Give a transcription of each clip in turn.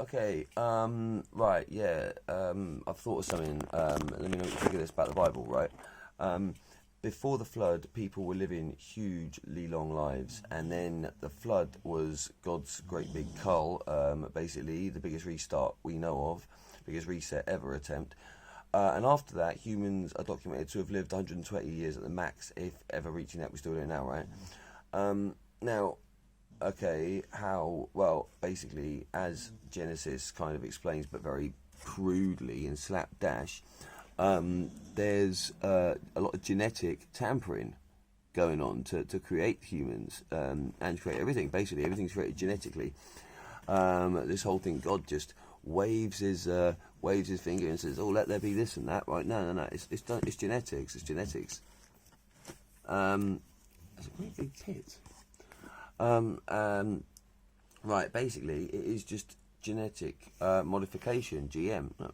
Okay, right, yeah, I've thought of something. Let me know what you think of this about the Bible, right? Before the flood, people were living hugely long lives, and then the flood was God's great big cull, basically the biggest restart we know of, biggest reset ever attempt. And after that, humans are documented to have lived 120 years at the max, if ever reaching that. We're still doing now, right? Now, okay, how? Well, basically, as Genesis kind of explains, but very crudely in slapdash, there's a lot of genetic tampering going on to create humans and create everything. Basically, everything's created genetically. This whole thing, God just waves his finger and says, "Oh, let there be this and that." Right? No. It's genetics. It's genetics. It's a great big tit. Right, basically, it is just genetic modification, GM. No.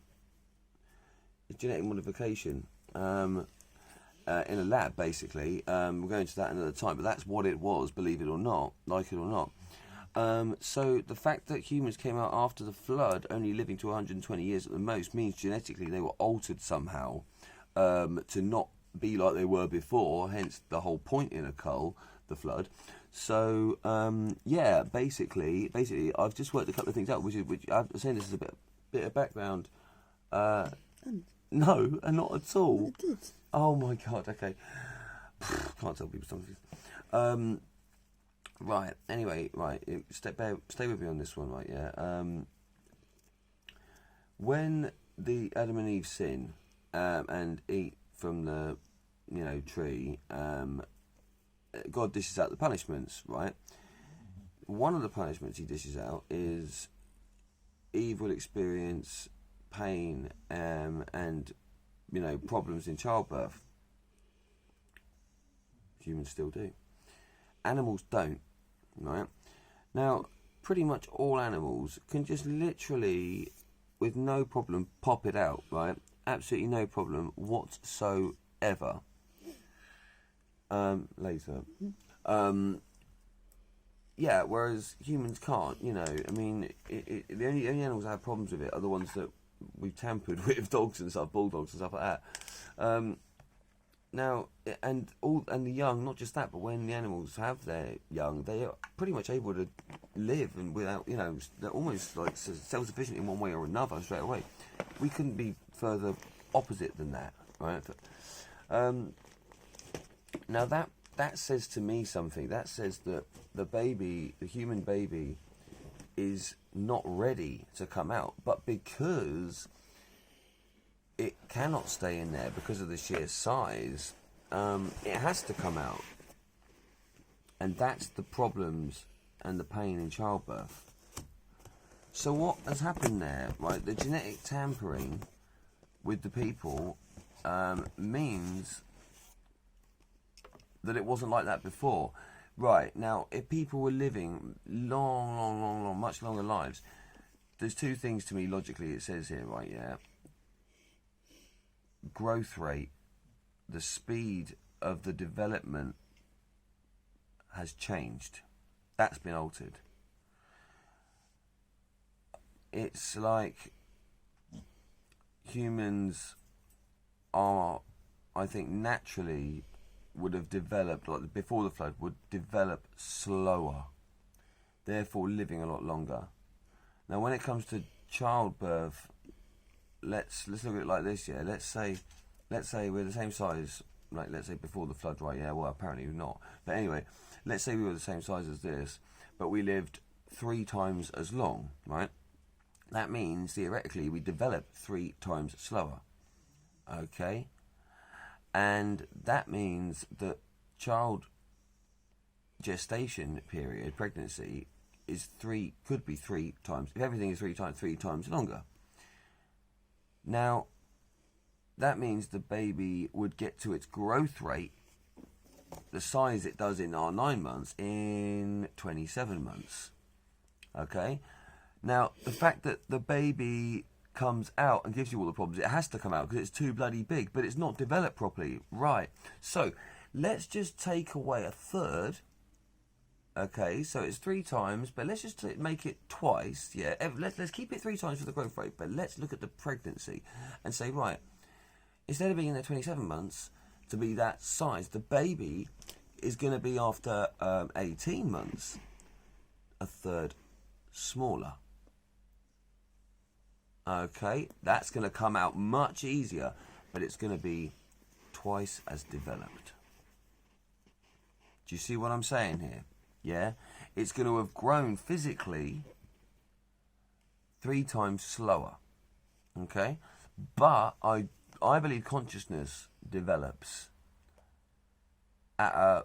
It's genetic modification in a lab, basically. We'll go into that another time, but that's what it was, believe it or not, like it or not. So the fact that humans came out after the flood, only living to 120 years at the most, means genetically they were altered somehow to not be like they were before, hence the whole point in a cull, the flood. So yeah, basically, I've just worked a couple of things out, which I'm saying this is a bit of background. No, not at all. I did. Oh my God. Okay, can't tell people something. Right. Anyway, right. Stay with me on this one, right? Yeah. When the Adam and Eve sin and eat from the tree, God dishes out the punishments, right? One of the punishments he dishes out is Eve will experience pain and problems in childbirth. Humans still do. Animals don't, right? Now, pretty much all animals can just literally, with no problem, pop it out, right? Absolutely no problem whatsoever. Later. Yeah, whereas humans can't, I mean, the only animals that have problems with it are the ones that we've tampered with, dogs and stuff, bulldogs and stuff like that. Now, and the young, not just that, but when the animals have their young, they are pretty much able to live and without, they're almost like self-sufficient in one way or another straight away. We couldn't be further opposite than that, right? Now that says to me something. That says that the human baby, is not ready to come out, but because it cannot stay in there because of the sheer size, it has to come out. And that's the problems and the pain in childbirth. So what has happened there, right? The genetic tampering with the people means that it wasn't like that before. Right, now, if people were living long, much longer lives, there's two things to me logically it says here, right, yeah? Growth rate, the speed of the development has changed. That's been altered. It's like humans are, I think, naturally would have developed, like before the flood, would develop slower, therefore living a lot longer. Now, when it comes to childbirth, let's look at it like this, yeah. Let's say we're the same size, like let's say before the flood, right? Yeah. Well, apparently we're not. But anyway, let's say we were the same size as this, but we lived 3 times as long, right? That means theoretically we develop 3 times slower. Okay. And that means that child gestation period, pregnancy, could be 3 times. If everything is 3 times longer. Now, that means the baby would get to its growth rate, the size it does in our 9 months, in 27 months. Okay? Now, the fact that the baby comes out and gives you all the problems, it has to come out because it's too bloody big, but it's not developed properly. Right. So, let's just take away a third Okay, so it's 3 times, but let's just make it twice. Yeah, let's keep it 3 times for the growth rate, but let's look at the pregnancy and say, right, instead of being in there 27 months to be that size, the baby is going to be after 18 months a third smaller. Okay, that's going to come out much easier, but it's going to be twice as developed. Do you see what I'm saying here? Yeah, it's going to have grown physically 3 times slower. Okay, but I believe consciousness develops at a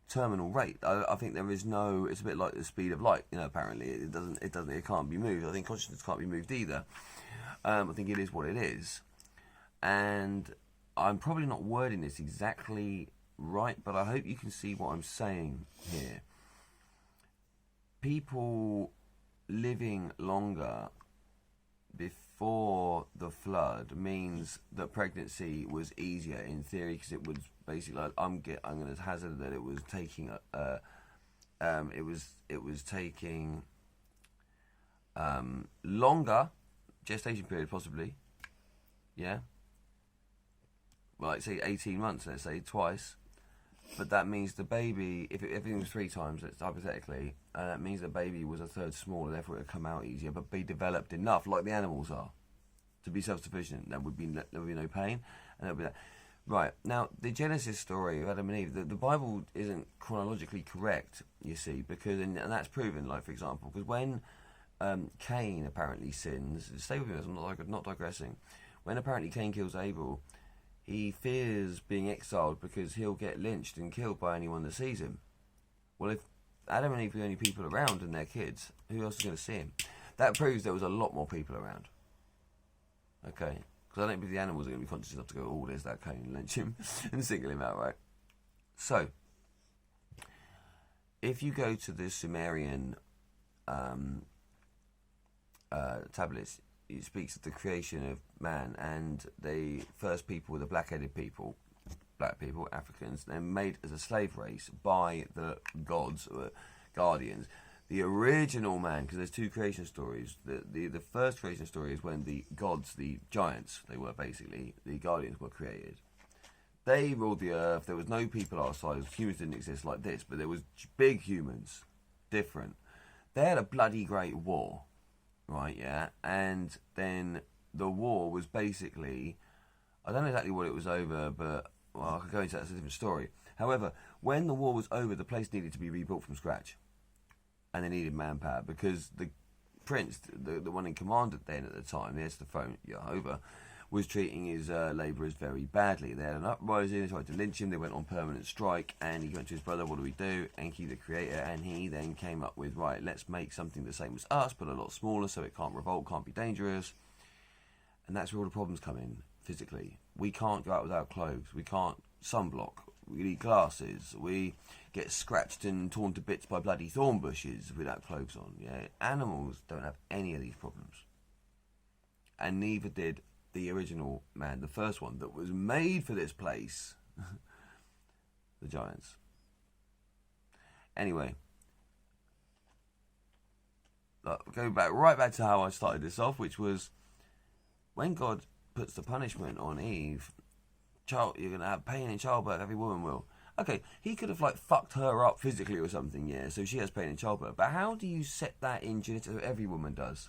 terminal rate. I think there is no. It's a bit like the speed of light. You know, apparently it can't be moved. I think consciousness can't be moved either. I think it is what it is, and I'm probably not wording this exactly right, but I hope you can see what I'm saying here. People living longer before the flood means that pregnancy was easier in theory, because it was basically like, I'm going to hazard that it was taking taking longer gestation period, possibly. Yeah, well, like say 18 months, let's say twice. But that means the baby, if everything was 3 times, it's hypothetically, that means the baby was a third smaller, therefore it would come out easier, but be developed enough, like the animals are, to be self-sufficient. There would be no pain, and there would be that. Right, now, the Genesis story of Adam and Eve, the Bible isn't chronologically correct, you see, because, and that's proven, like, for example, because when Cain apparently sins, stay with me, I'm not digressing, when apparently Cain kills Abel, he fears being exiled because he'll get lynched and killed by anyone that sees him. Well, if Adam and Eve are the only people around and their kids, who else is going to see him? That proves there was a lot more people around. Okay? Because I don't believe the animals are going to be conscious enough to go, oh, there's that Cain, lynch him, and single him out, right? So, if you go to the Sumerian tablets, it speaks of the creation of man, and the first people were the black people, Africans, then made as a slave race by the gods, or guardians. The original man, because there's 2 creation stories. The first creation story is when the gods, the giants, they were basically, the guardians were created. They ruled the earth. There was no people our size. Humans didn't exist like this, but there was big humans, different. They had a bloody great war. Right, yeah, and then the war was basically, I don't know exactly what it was over, but well, I could go into that, that's a different story. However, when the war was over, the place needed to be rebuilt from scratch, and they needed manpower, because the prince, the one in command then at the time, the Esther Jehovah, was treating his labourers very badly. They had an uprising, they tried to lynch him, they went on permanent strike, and he went to his brother, what do we do? Enki, the creator, and he then came up with, right, let's make something the same as us, but a lot smaller, so it can't revolt, can't be dangerous. And that's where all the problems come in, physically. We can't go out without clothes, we can't sunblock, we need glasses, we get scratched and torn to bits by bloody thorn bushes without clothes on. Yeah, animals don't have any of these problems. And neither did the original man, the first one that was made for this place, the giants. Anyway, going right back to how I started this off, which was when God puts the punishment on Eve, you're going to have pain in childbirth, every woman will. Okay, he could have fucked her up physically or something, yeah, so she has pain in childbirth. But how do you set that in genetically? Every woman does.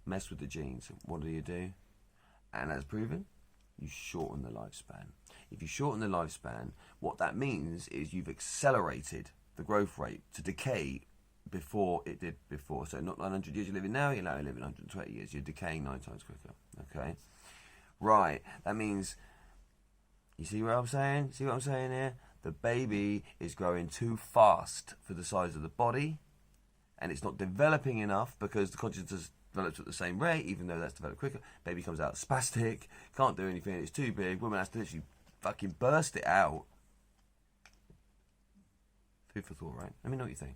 Mess with the genes. What do? And as proven, you shorten the lifespan. If you shorten the lifespan, what that means is you've accelerated the growth rate to decay before it did before. So not 900 years you're living now, you're now living 120 years. You're decaying 9 times quicker. Okay? Right. That means, you see what I'm saying? See what I'm saying here? The baby is growing too fast for the size of the body, and it's not developing enough because the consciousness develops at the same rate, even though that's developed quicker. Baby comes out spastic, can't do anything, it's too big. Woman has to literally fucking burst it out. Food for thought, right? Let me know what you think.